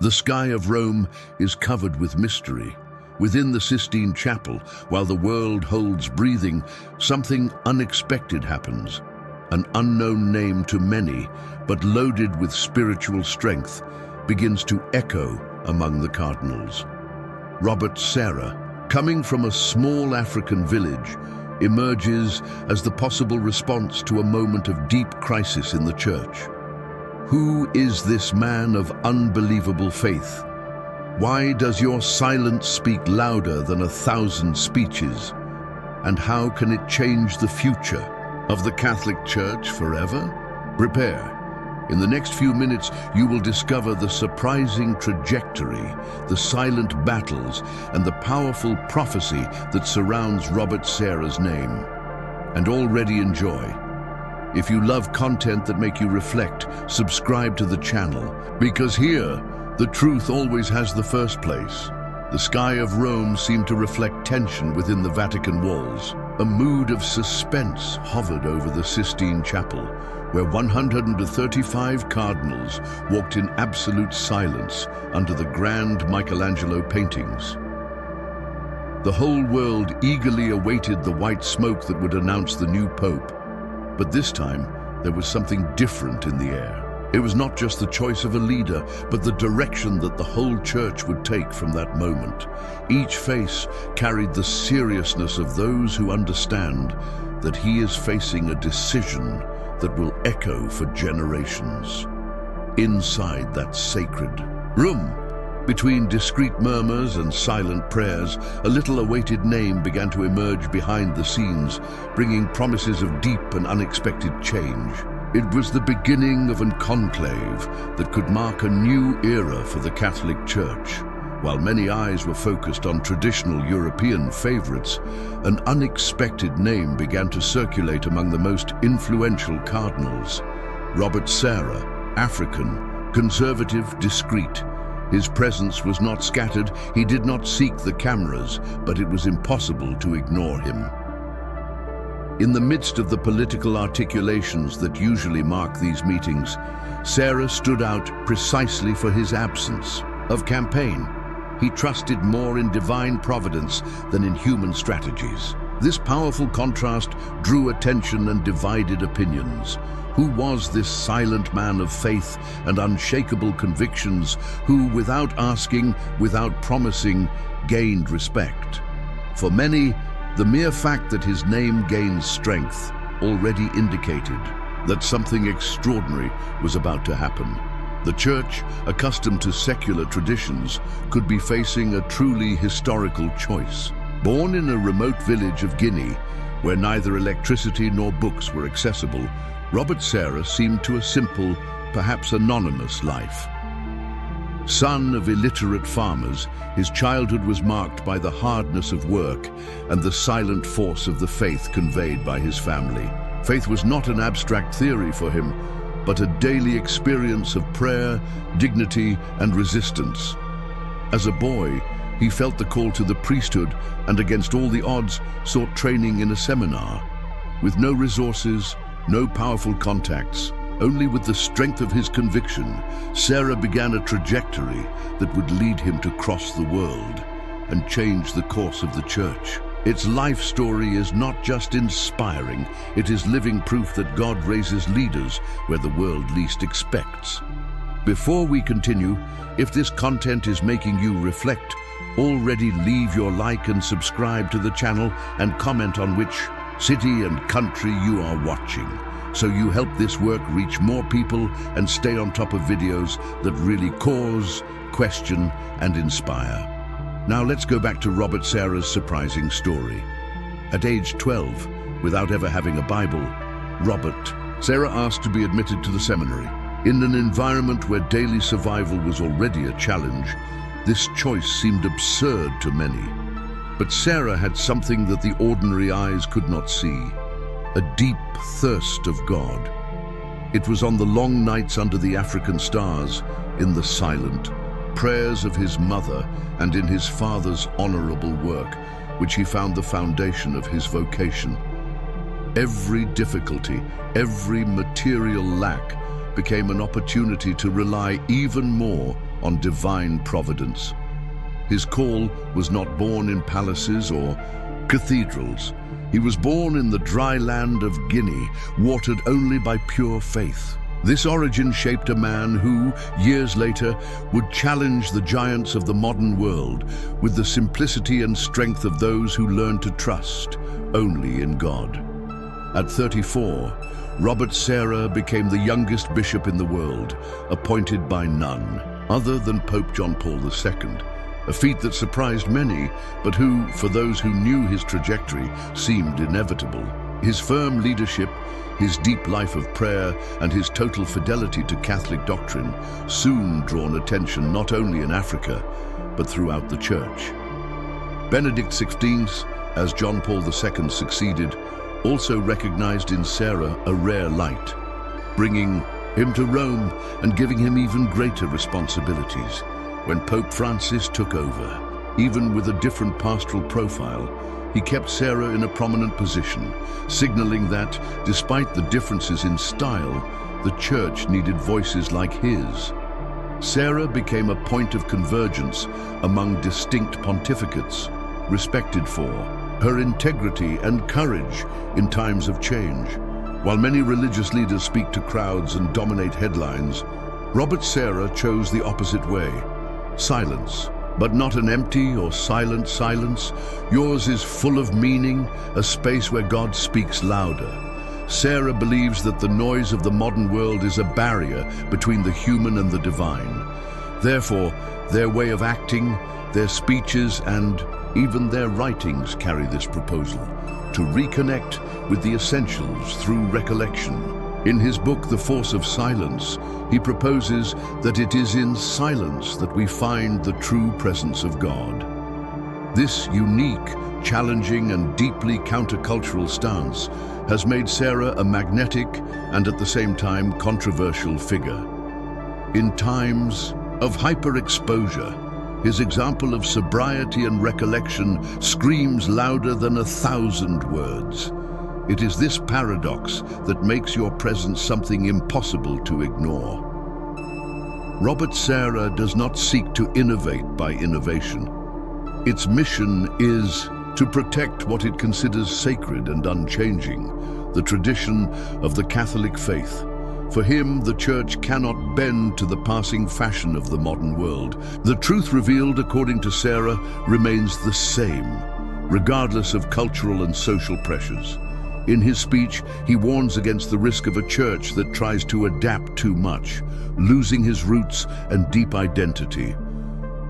The sky of Rome is covered with mystery. Within the Sistine Chapel, while the world holds breathing, something unexpected happens. An unknown name to many, but loaded with spiritual strength, begins to echo among the cardinals. Robert Serra, coming from a small African village, emerges as the possible response to a moment of deep crisis in the church. Who is this man of unbelievable faith? Why does your silence speak louder than 1,000 speeches? And how can it change the future of the Catholic Church forever? Prepare. In the next few minutes, you will discover the surprising trajectory, the silent battles, and the powerful prophecy that surrounds Robert Serra's name. And already enjoy. If you love content that make you reflect, subscribe to the channel, because here, the truth always has the first place. The sky of Rome seemed to reflect tension within the Vatican walls. A mood of suspense hovered over the Sistine Chapel, where 135 cardinals walked in absolute silence under the grand Michelangelo paintings. The whole world eagerly awaited the white smoke that would announce the new pope. But this time, there was something different in the air. It was not just the choice of a leader, but the direction that the whole church would take from that moment. Each face carried the seriousness of those who understand that he is facing a decision that will echo for generations. Inside that sacred room, between discreet murmurs and silent prayers, a little awaited name began to emerge behind the scenes, bringing promises of deep and unexpected change. It was the beginning of a conclave that could mark a new era for the Catholic Church. While many eyes were focused on traditional European favorites, an unexpected name began to circulate among the most influential cardinals. Robert Serra, African, conservative, discreet. His presence was not scattered, he did not seek the cameras, but it was impossible to ignore him. In the midst of the political articulations that usually mark these meetings, Serra stood out precisely for his absence of campaign. He trusted more in divine providence than in human strategies. This powerful contrast drew attention and divided opinions. Who was this silent man of faith and unshakable convictions who, without asking, without promising, gained respect? For many, the mere fact that his name gained strength already indicated that something extraordinary was about to happen. The Church, accustomed to secular traditions, could be facing a truly historical choice. Born in a remote village of Guinea, where neither electricity nor books were accessible, Robert Serra seemed to a simple, perhaps anonymous life. Son of illiterate farmers, his childhood was marked by the hardness of work and the silent force of the faith conveyed by his family. Faith was not an abstract theory for him, but a daily experience of prayer, dignity, and resistance. As a boy, he felt the call to the priesthood and, against all the odds, sought training in a seminar. With no resources, no powerful contacts, only with the strength of his conviction, Serra began a trajectory that would lead him to cross the world and change the course of the Church. Its life story is not just inspiring, it is living proof that God raises leaders where the world least expects. Before we continue, if this content is making you reflect, already leave your like and subscribe to the channel and comment on which city and country you are watching, so you help this work reach more people and stay on top of videos that really cause, question, and inspire. Now let's go back to Robert Serra's surprising story. At age 12, without ever having a Bible, Robert Serra asked to be admitted to the seminary. In an environment where daily survival was already a challenge, this choice seemed absurd to many. But Serra had something that the ordinary eyes could not see, a deep thirst of God. It was on the long nights under the African stars, in the silent prayers of his mother and in his father's honorable work, which he found the foundation of his vocation. Every difficulty, every material lack became an opportunity to rely even more on divine providence. His call was not born in palaces or cathedrals. He was born in the dry land of Guinea, watered only by pure faith. This origin shaped a man who, years later, would challenge the giants of the modern world with the simplicity and strength of those who learn to trust only in God. At 34, Robert Sarah became the youngest bishop in the world, appointed by none other than Pope John Paul II, a feat that surprised many, but who, for those who knew his trajectory, seemed inevitable. His firm leadership, his deep life of prayer, and his total fidelity to Catholic doctrine soon drawn attention not only in Africa, but throughout the Church. Benedict XVI, as John Paul II succeeded, also recognized in Sarah a rare light, bringing him to Rome and giving him even greater responsibilities. When Pope Francis took over, even with a different pastoral profile, he kept Sarah in a prominent position, signaling that, despite the differences in style, the Church needed voices like his. Sarah became a point of convergence among distinct pontificates, respected for her integrity and courage in times of change. While many religious leaders speak to crowds and dominate headlines, Robert Sarah chose the opposite way. Silence. But not an empty or silent silence. Yours is full of meaning, a space where God speaks louder. Sarah believes that the noise of the modern world is a barrier between the human and the divine. Therefore, their way of acting, their speeches, and even their writings carry this proposal: to reconnect with the essentials through recollection. In his book, The Force of Silence, he proposes that it is in silence that we find the true presence of God. This unique, challenging, and deeply countercultural stance has made Sarah a magnetic and at the same time controversial figure. In times of hyperexposure, his example of sobriety and recollection screams louder than 1,000 words. It is this paradox that makes your presence something impossible to ignore. Robert Sarah does not seek to innovate by innovation. Its mission is to protect what it considers sacred and unchanging, the tradition of the Catholic faith. For him, the Church cannot bend to the passing fashion of the modern world. The truth revealed according to Sarah remains the same, regardless of cultural and social pressures. In his speech, he warns against the risk of a church that tries to adapt too much, losing his roots and deep identity.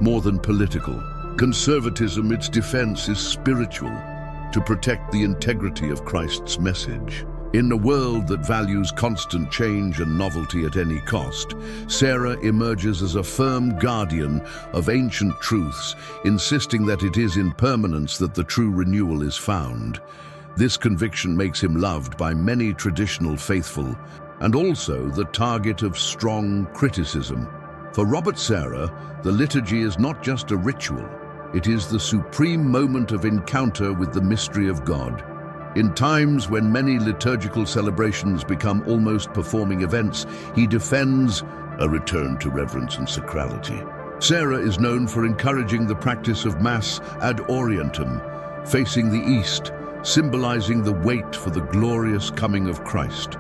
More than political, conservatism, its defense is spiritual, to protect the integrity of Christ's message. In a world that values constant change and novelty at any cost, Sarah emerges as a firm guardian of ancient truths, insisting that it is in permanence that the true renewal is found. This conviction makes him loved by many traditional faithful, and also the target of strong criticism. For Robert Sarah, the liturgy is not just a ritual, it is the supreme moment of encounter with the mystery of God. In times when many liturgical celebrations become almost performing events, he defends a return to reverence and sacrality. Sarah is known for encouraging the practice of Mass ad Orientem, facing the East, symbolizing the wait for the glorious coming of Christ.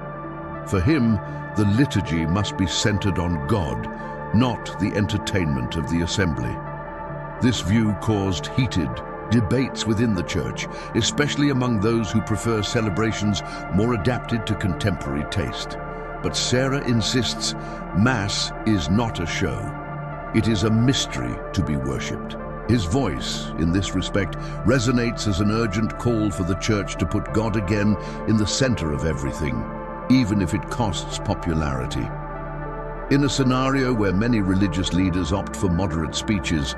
For him, the liturgy must be centered on God, not the entertainment of the assembly. This view caused heated debates within the Church, especially among those who prefer celebrations more adapted to contemporary taste. But Sarah insists Mass is not a show. It is a mystery to be worshipped. His voice, in this respect, resonates as an urgent call for the Church to put God again in the center of everything, even if it costs popularity. In a scenario where many religious leaders opt for moderate speeches,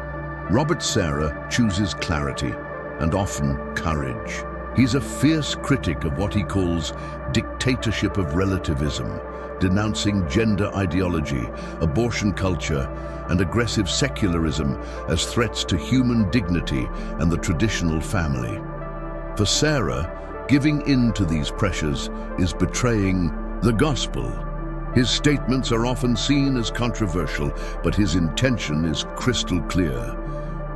Robert Sarah chooses clarity and often courage. He's a fierce critic of what he calls dictatorship of relativism, denouncing gender ideology, abortion culture, and aggressive secularism as threats to human dignity and the traditional family. For Sarah, giving in to these pressures is betraying the gospel. His statements are often seen as controversial, but his intention is crystal clear: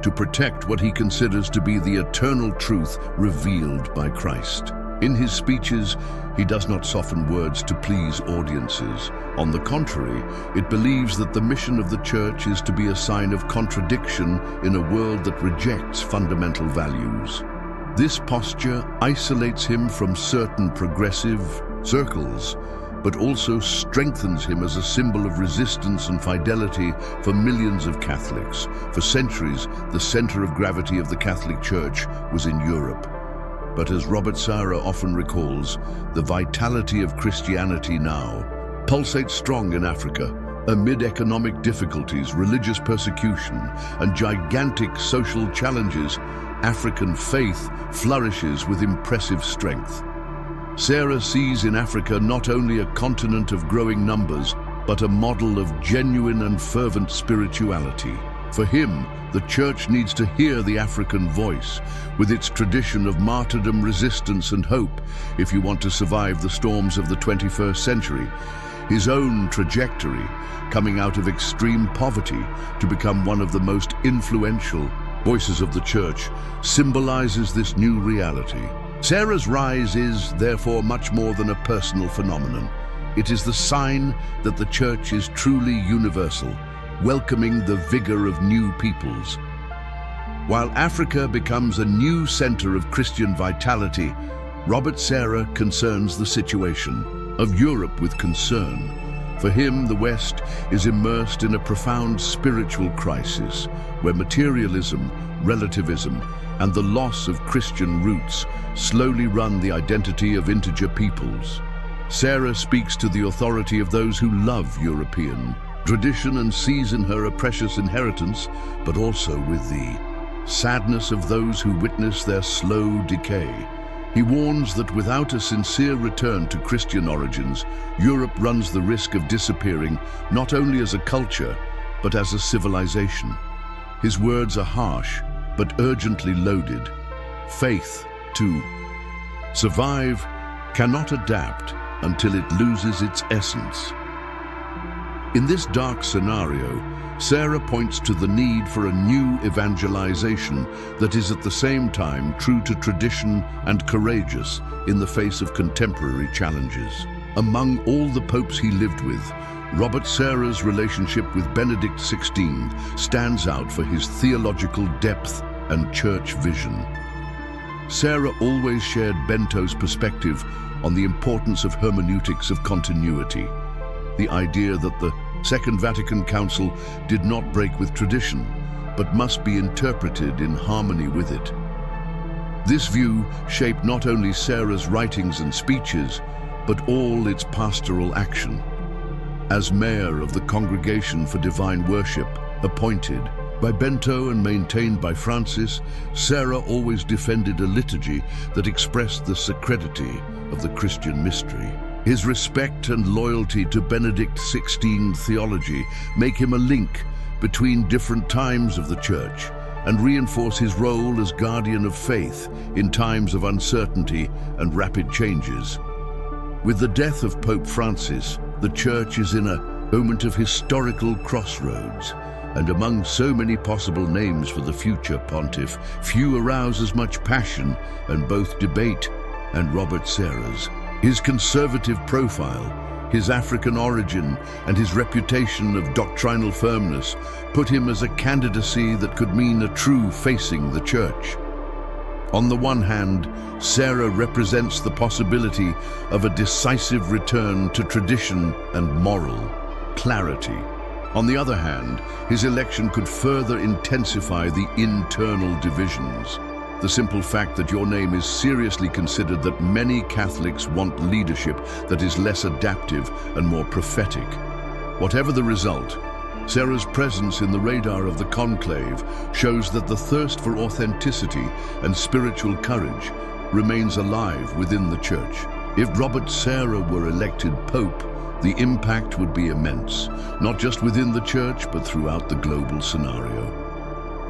to protect what he considers to be the eternal truth revealed by Christ. In his speeches, he does not soften words to please audiences. On the contrary, it believes that the mission of the church is to be a sign of contradiction in a world that rejects fundamental values. This posture isolates him from certain progressive circles, but also strengthens him as a symbol of resistance and fidelity for millions of Catholics. For centuries, the center of gravity of the Catholic Church was in Europe. But as Robert Sarah often recalls, the vitality of Christianity now pulsates strong in Africa. Amid economic difficulties, religious persecution, and gigantic social challenges, African faith flourishes with impressive strength. Sarah sees in Africa not only a continent of growing numbers, but a model of genuine and fervent spirituality. For him, the church needs to hear the African voice, with its tradition of martyrdom, resistance, and hope, if you want to survive the storms of the 21st century. His own trajectory, coming out of extreme poverty to become one of the most influential voices of the church, symbolizes this new reality. Sarah's rise is, therefore, much more than a personal phenomenon. It is the sign that the church is truly universal, welcoming the vigor of new peoples. While Africa becomes a new center of Christian vitality, Robert Sarah concerns the situation of Europe with concern. For him, the West is immersed in a profound spiritual crisis, where materialism, relativism, and the loss of Christian roots slowly run the identity of integer peoples. Sarah speaks to the authority of those who love European tradition and sees in her a precious inheritance, but also with the sadness of those who witness their slow decay. He warns that without a sincere return to Christian origins, Europe runs the risk of disappearing not only as a culture, but as a civilization. His words are harsh, but urgently loaded. Faith, to survive, cannot adapt until it loses its essence. In this dark scenario, Sarah points to the need for a new evangelization that is at the same time true to tradition and courageous in the face of contemporary challenges. Among all the popes he lived with, Robert Sarah's relationship with Benedict XVI stands out for his theological depth and church vision. Sarah always shared Bento's perspective on the importance of hermeneutics of continuity, the idea that the Second Vatican Council did not break with tradition, but must be interpreted in harmony with it. This view shaped not only Sarah's writings and speeches, but all its pastoral action. As mayor of the Congregation for Divine Worship, appointed by Bento and maintained by Francis, Sarah always defended a liturgy that expressed the sacredity of the Christian mystery. His respect and loyalty to Benedict XVI theology make him a link between different times of the Church and reinforce his role as guardian of faith in times of uncertainty and rapid changes. With the death of Pope Francis, the Church is in a moment of historical crossroads, and among so many possible names for the future pontiff, few arouse as much passion and both debate and Robert Sarah's. His conservative profile, his African origin, and his reputation of doctrinal firmness put him as a candidacy that could mean a true facing the Church. On the one hand, Sarah represents the possibility of a decisive return to tradition and moral clarity. On the other hand, his election could further intensify the internal divisions. The simple fact that your name is seriously considered that many Catholics want leadership that is less adaptive and more prophetic. Whatever the result, Sarah's presence in the radar of the conclave shows that the thirst for authenticity and spiritual courage remains alive within the Church. If Robert Sarah were elected Pope, the impact would be immense, not just within the Church, but throughout the global scenario.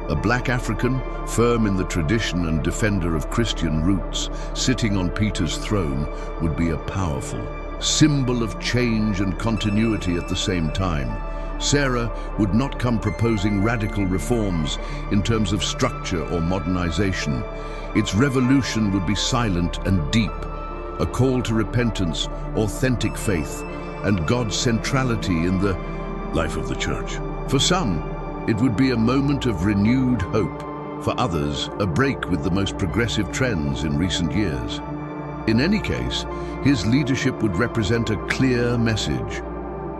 A Black African, firm in the tradition and defender of Christian roots, sitting on Peter's throne would be a powerful symbol of change and continuity at the same time. Sarah would not come proposing radical reforms in terms of structure or modernization. Its revolution would be silent and deep, a call to repentance, authentic faith, and God's centrality in the life of the church. For some, it would be a moment of renewed hope. For others, a break with the most progressive trends in recent years. In any case, his leadership would represent a clear message.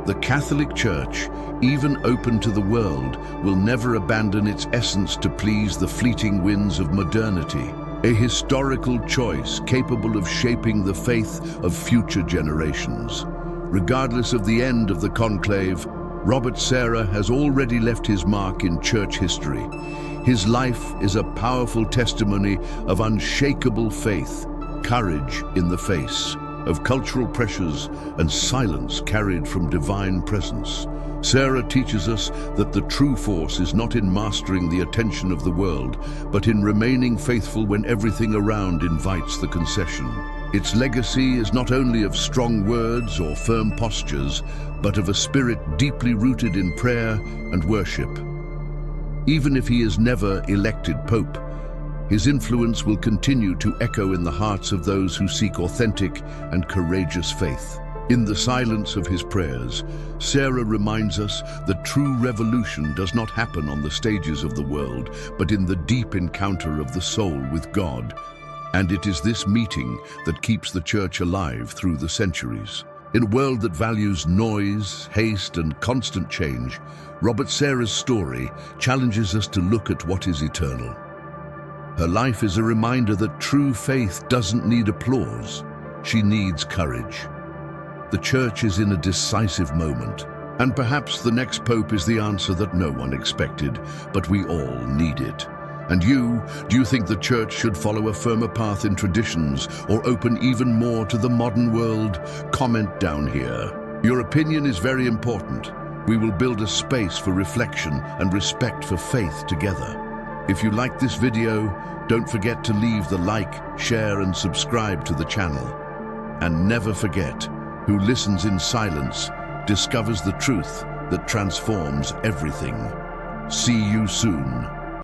The Catholic Church, even open to the world, will never abandon its essence to please the fleeting winds of modernity. A historical choice capable of shaping the faith of future generations. Regardless of the end of the conclave, Robert Sarah has already left his mark in church history. His life is a powerful testimony of unshakable faith, courage in the face of cultural pressures, and silence carried from divine presence. Sarah teaches us that the true force is not in mastering the attention of the world, but in remaining faithful when everything around invites the concession. Its legacy is not only of strong words or firm postures, but of a spirit deeply rooted in prayer and worship. Even if he is never elected Pope, his influence will continue to echo in the hearts of those who seek authentic and courageous faith. In the silence of his prayers, Sarah reminds us that true revolution does not happen on the stages of the world, but in the deep encounter of the soul with God. And it is this meeting that keeps the church alive through the centuries. In a world that values noise, haste, and constant change, Robert Sarah's story challenges us to look at what is eternal. Her life is a reminder that true faith doesn't need applause. She needs courage. The church is in a decisive moment, and perhaps the next pope is the answer that no one expected, but we all need it. And you, do you think the church should follow a firmer path in traditions or open even more to the modern world? Comment down here. Your opinion is very important. We will build a space for reflection and respect for faith together. If you liked this video, don't forget to leave the like, share, and subscribe to the channel. And never forget, who listens in silence discovers the truth that transforms everything. See you soon.